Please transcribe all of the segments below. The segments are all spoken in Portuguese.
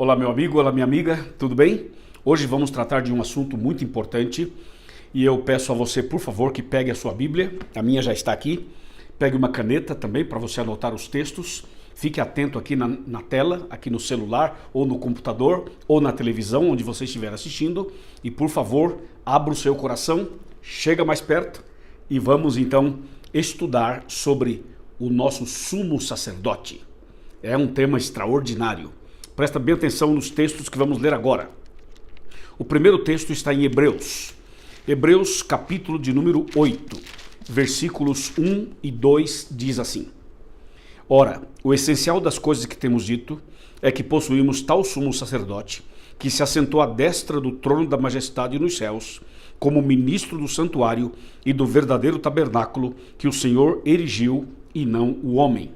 Olá meu amigo, olá minha amiga, tudo bem? Hoje vamos tratar de um assunto muito importante e eu peço a você, por favor, que pegue a sua Bíblia, a minha já está aqui, pegue uma caneta também para você anotar os textos, fique atento aqui na tela, aqui no celular ou no computador ou na televisão, onde você estiver assistindo e por favor, abra o seu coração, chega mais perto e vamos então estudar sobre o nosso sumo sacerdote. É um tema extraordinário. Presta bem atenção nos textos que vamos ler agora. O primeiro texto está em Hebreus. Hebreus, capítulo de número 8, versículos 1 e 2 diz assim: Ora, o essencial das coisas que temos dito é que possuímos tal sumo sacerdote, que se assentou à destra do trono da majestade nos céus, como ministro do santuário e do verdadeiro tabernáculo que o Senhor erigiu e não o homem.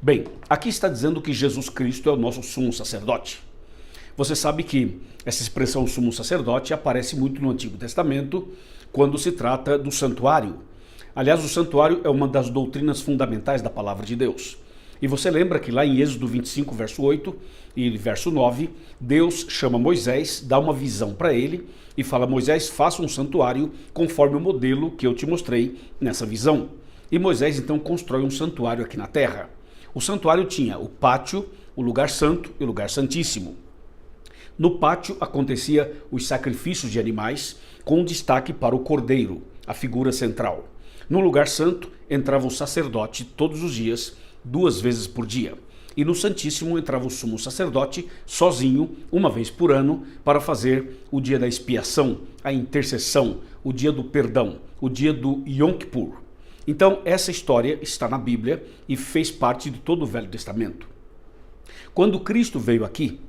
Bem, aqui está dizendo que Jesus Cristo é o nosso sumo sacerdote. Você sabe que essa expressão sumo sacerdote aparece muito no Antigo Testamento, quando se trata do santuário. Aliás, o santuário é uma das doutrinas fundamentais da palavra de Deus. E você lembra que lá em Êxodo 25, verso 8 e verso 9, Deus chama Moisés, dá uma visão para ele e fala: Moisés, faça um santuário conforme o modelo que eu te mostrei nessa visão. E Moisés então constrói um santuário aqui na terra. O santuário tinha o pátio, o lugar santo e o lugar santíssimo. No pátio acontecia os sacrifícios de animais, com destaque para o cordeiro, a figura central. No lugar santo entrava o sacerdote todos os dias, 2 vezes por dia. E no santíssimo entrava o sumo sacerdote sozinho, 1 vez por ano, para fazer o dia da expiação, a intercessão, o dia do perdão, o dia do Yom Kippur. Então, essa história está na Bíblia e fez parte de todo o Velho Testamento. Quando Cristo veio aqui,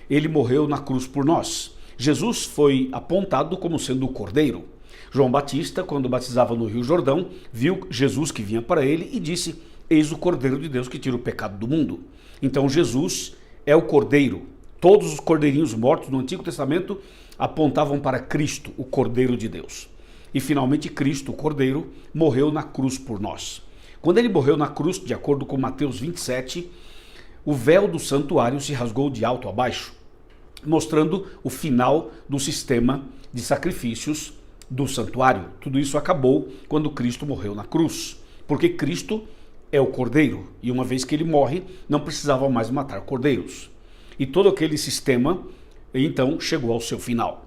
ele morreu na cruz por nós. Jesus foi apontado como sendo o Cordeiro. João Batista, quando batizava no Rio Jordão, viu Jesus que vinha para ele e disse: Eis o Cordeiro de Deus que tira o pecado do mundo. Então, Jesus é o Cordeiro. Todos os cordeirinhos mortos no Antigo Testamento apontavam para Cristo, o Cordeiro de Deus. E finalmente Cristo, o Cordeiro, morreu na cruz por nós. Quando ele morreu na cruz, de acordo com Mateus 27, o véu do santuário se rasgou de alto a baixo, mostrando o final do sistema de sacrifícios do santuário. Tudo isso acabou quando Cristo morreu na cruz, porque Cristo é o Cordeiro, e uma vez que ele morre, não precisavam mais matar cordeiros. E todo aquele sistema, então, chegou ao seu final.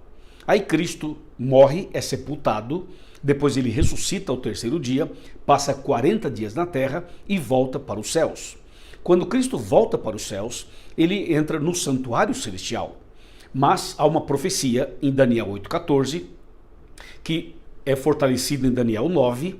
Aí Cristo morre, é sepultado, depois ele ressuscita ao 3º dia, passa 40 dias na terra e volta para os céus. Quando Cristo volta para os céus, ele entra no santuário celestial. Mas há uma profecia em Daniel 8,14, que é fortalecida em Daniel 9,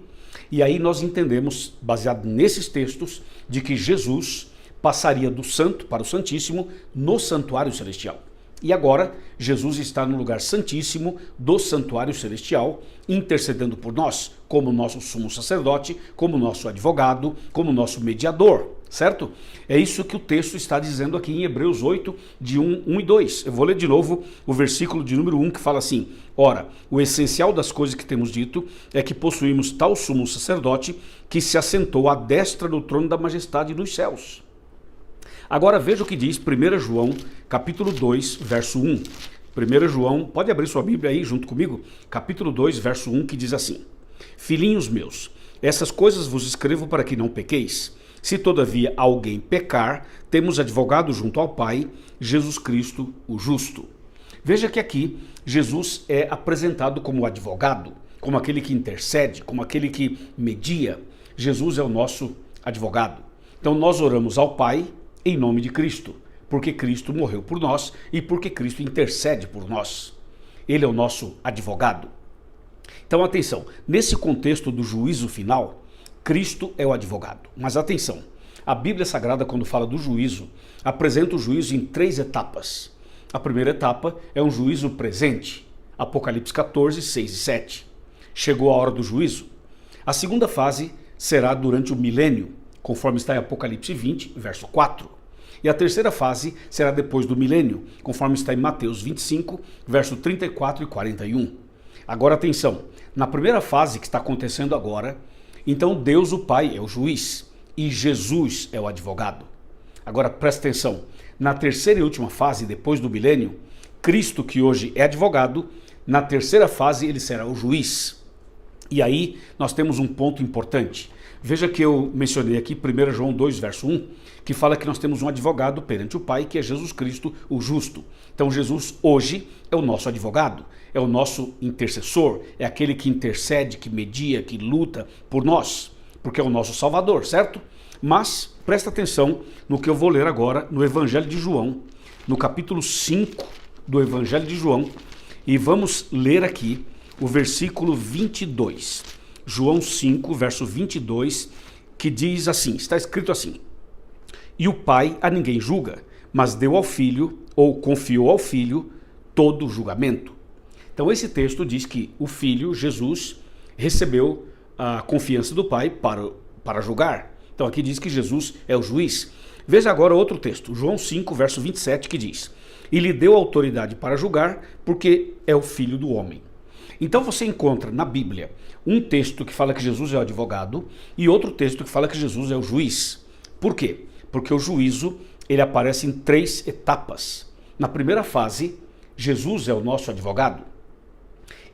e aí nós entendemos, baseado nesses textos, de que Jesus passaria do santo para o santíssimo no santuário celestial. E agora, Jesus está no lugar santíssimo do santuário celestial, intercedendo por nós, como nosso sumo sacerdote, como nosso advogado, como nosso mediador, certo? É isso que o texto está dizendo aqui em Hebreus 8, de 1 e 2. Eu vou ler de novo o versículo de número 1, que fala assim: Ora, o essencial das coisas que temos dito é que possuímos tal sumo sacerdote que se assentou à destra do trono da majestade nos céus. Agora veja o que diz 1 João, capítulo 2, verso 1. 1 João, pode abrir sua Bíblia aí junto comigo? Capítulo 2, verso 1, que diz assim: Filhinhos meus, essas coisas vos escrevo para que não pequeis. Se todavia alguém pecar, temos advogado junto ao Pai, Jesus Cristo, o justo. Veja que aqui Jesus é apresentado como advogado, como aquele que intercede, como aquele que media. Jesus é o nosso advogado. Então nós oramos ao Pai em nome de Cristo, porque Cristo morreu por nós e porque Cristo intercede por nós. Ele é o nosso advogado. Então atenção, nesse contexto do juízo final, Cristo é o advogado. Mas atenção, a Bíblia Sagrada, quando fala do juízo, apresenta o juízo em 3 etapas. A primeira etapa é um juízo presente, Apocalipse 14, 6 e 7. Chegou a hora do juízo. A segunda fase será durante o milênio, conforme está em Apocalipse 20, verso 4. E a terceira fase será depois do milênio, conforme está em Mateus 25, verso 34 e 41. Agora atenção, na primeira fase que está acontecendo agora, então Deus o Pai é o juiz e Jesus é o advogado. Agora presta atenção, na terceira e última fase, depois do milênio, Cristo, que hoje é advogado, na terceira fase ele será o juiz. E aí nós temos um ponto importante. Veja que eu mencionei aqui 1 João 2, verso 1, que fala que nós temos um advogado perante o Pai, que é Jesus Cristo, o justo. Então Jesus hoje é o nosso advogado, é o nosso intercessor, é aquele que intercede, que media, que luta por nós, porque é o nosso Salvador, certo? Mas presta atenção no que eu vou ler agora no Evangelho de João, no capítulo 5 do Evangelho de João, e vamos ler aqui o versículo 22. João 5, verso 22, que diz assim, está escrito assim: E o Pai a ninguém julga, mas deu ao Filho, ou confiou ao Filho, todo o julgamento. Então esse texto diz que o Filho, Jesus, recebeu a confiança do Pai para julgar. Então aqui diz que Jesus é o juiz. Veja agora outro texto, João 5, verso 27, que diz: E lhe deu autoridade para julgar, porque é o Filho do homem. Então você encontra na Bíblia um texto que fala que Jesus é o advogado e outro texto que fala que Jesus é o juiz. Por quê? Porque o juízo ele aparece em 3 etapas. Na primeira fase, Jesus é o nosso advogado.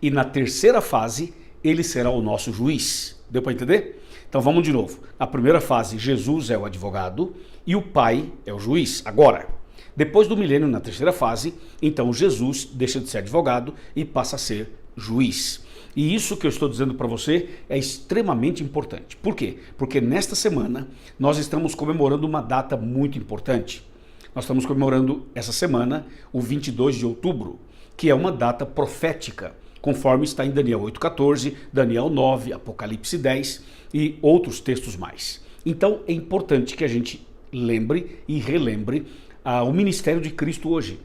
E na terceira fase, ele será o nosso juiz. Deu para entender? Então vamos de novo. Na primeira fase, Jesus é o advogado e o Pai é o juiz. Agora, depois do milênio, na terceira fase, então Jesus deixa de ser advogado e passa a ser juiz. E isso que eu estou dizendo para você é extremamente importante. Por quê? Porque nesta semana nós estamos comemorando uma data muito importante. Nós estamos comemorando essa semana o 22 de outubro, que é uma data profética, conforme está em Daniel 8,14, Daniel 9, Apocalipse 10 e outros textos mais. Então é importante que a gente lembre e relembre o ministério de Cristo hoje.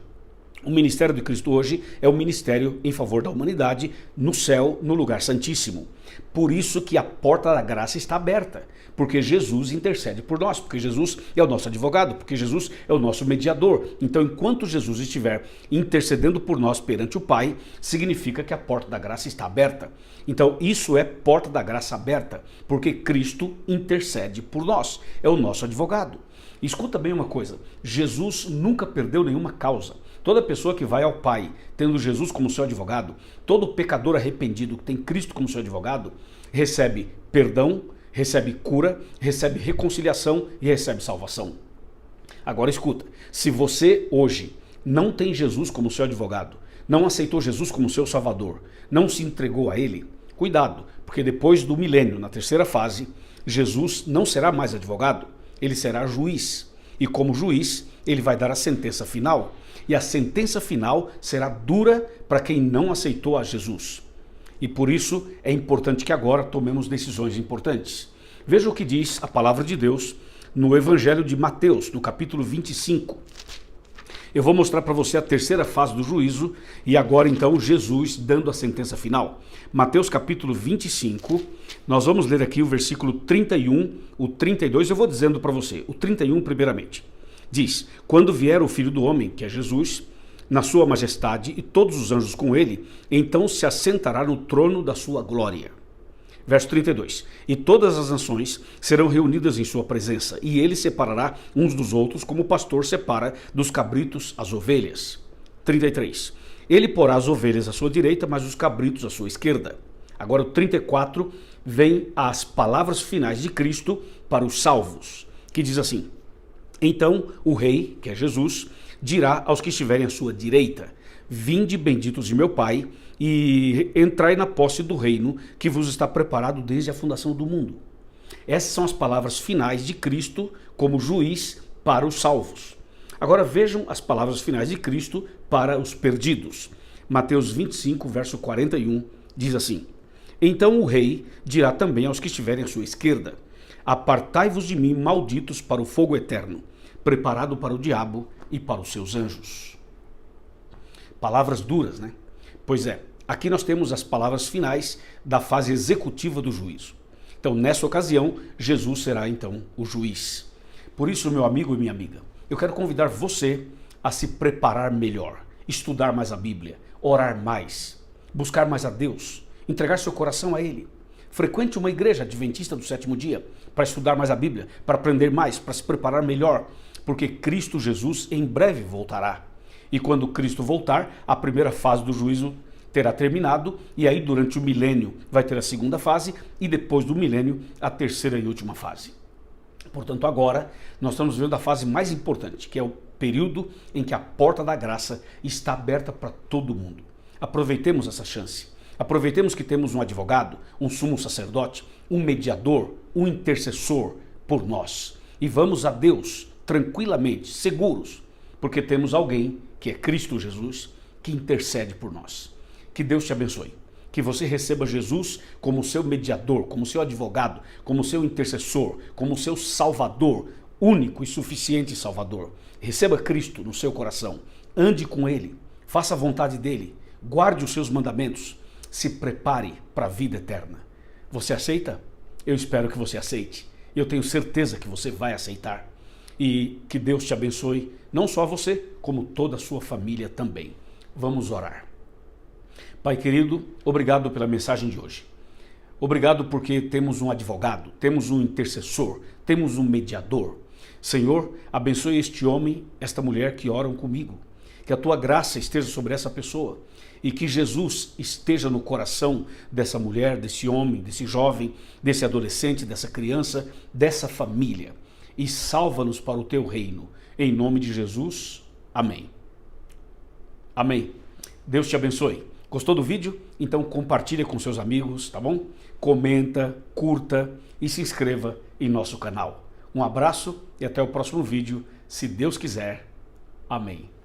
O ministério de Cristo hoje é o ministério em favor da humanidade no céu, no lugar santíssimo. Por isso que a porta da graça está aberta, porque Jesus intercede por nós, porque Jesus é o nosso advogado, porque Jesus é o nosso mediador. Então, enquanto Jesus estiver intercedendo por nós perante o Pai, significa que a porta da graça está aberta. Então, isso é porta da graça aberta, porque Cristo intercede por nós, é o nosso advogado. Escuta bem uma coisa, Jesus nunca perdeu nenhuma causa. Toda pessoa que vai ao Pai, tendo Jesus como seu advogado, todo pecador arrependido que tem Cristo como seu advogado, recebe perdão, recebe cura, recebe reconciliação e recebe salvação. Agora escuta, se você hoje não tem Jesus como seu advogado, não aceitou Jesus como seu Salvador, não se entregou a Ele, cuidado, porque depois do milênio, na terceira fase, Jesus não será mais advogado, ele será juiz. E como juiz, ele vai dar a sentença final. E a sentença final será dura para quem não aceitou a Jesus. E por isso é importante que agora tomemos decisões importantes. Veja o que diz a palavra de Deus no Evangelho de Mateus, no capítulo 25. Eu vou mostrar para você a terceira fase do juízo e agora então Jesus dando a sentença final. Mateus capítulo 25, nós vamos ler aqui o versículo 31, o 32, eu vou dizendo para você, o 31 primeiramente. Diz, quando vier o Filho do Homem, que é Jesus, na sua majestade e todos os anjos com ele, então se assentará no trono da sua glória. Verso 32, e todas as nações serão reunidas em sua presença, e ele separará uns dos outros, como o pastor separa dos cabritos as ovelhas. 33, ele porá as ovelhas à sua direita, mas os cabritos à sua esquerda. Agora o 34, vem as palavras finais de Cristo para os salvos, que diz assim, então o rei, que é Jesus, dirá aos que estiverem à sua direita, vinde benditos de meu Pai, e entrai na posse do reino que vos está preparado desde a fundação do mundo. Essas são as palavras finais de Cristo como juiz para os salvos. Agora vejam as palavras finais de Cristo para os perdidos. Mateus 25, verso 41, diz assim, então o rei dirá também aos que estiverem à sua esquerda, apartai-vos de mim, malditos, para o fogo eterno, preparado para o diabo e para os seus anjos. Palavras duras, né? Pois é, aqui nós temos as palavras finais da fase executiva do juízo. Então, nessa ocasião, Jesus será então o juiz. Por isso, meu amigo e minha amiga, eu quero convidar você a se preparar melhor, estudar mais a Bíblia, orar mais, buscar mais a Deus, entregar seu coração a Ele. Frequente uma igreja adventista do sétimo dia para estudar mais a Bíblia, para aprender mais, para se preparar melhor, porque Cristo Jesus em breve voltará. E quando Cristo voltar, a primeira fase do juízo terá terminado, e aí durante o milênio vai ter a segunda fase, e depois do milênio a terceira e última fase. Portanto, agora nós estamos vendo a fase mais importante, que é o período em que a porta da graça está aberta para todo mundo. Aproveitemos essa chance. Aproveitemos que temos um advogado, um sumo sacerdote, um mediador, um intercessor por nós. E vamos a Deus tranquilamente, seguros, porque temos alguém, que é Cristo Jesus, que intercede por nós. Que Deus te abençoe. Que você receba Jesus como seu mediador, como seu advogado, como seu intercessor, como seu salvador, único e suficiente salvador. Receba Cristo no seu coração. Ande com Ele. Faça a vontade dEle. Guarde os seus mandamentos. Se prepare para a vida eterna. Você aceita? Eu espero que você aceite. Eu tenho certeza que você vai aceitar. E que Deus te abençoe, não só você, como toda a sua família também. Vamos orar. Pai querido, obrigado pela mensagem de hoje. Obrigado porque temos um advogado, temos um intercessor, temos um mediador. Senhor, abençoe este homem, esta mulher que oram comigo. Que a tua graça esteja sobre essa pessoa e que Jesus esteja no coração dessa mulher, desse homem, desse jovem, desse adolescente, dessa criança, dessa família. E salva-nos para o teu reino. Em nome de Jesus, amém. Amém. Deus te abençoe. Gostou do vídeo? Então compartilha com seus amigos, tá bom? Comenta, curta e se inscreva em nosso canal. Um abraço e até o próximo vídeo, se Deus quiser. Amém.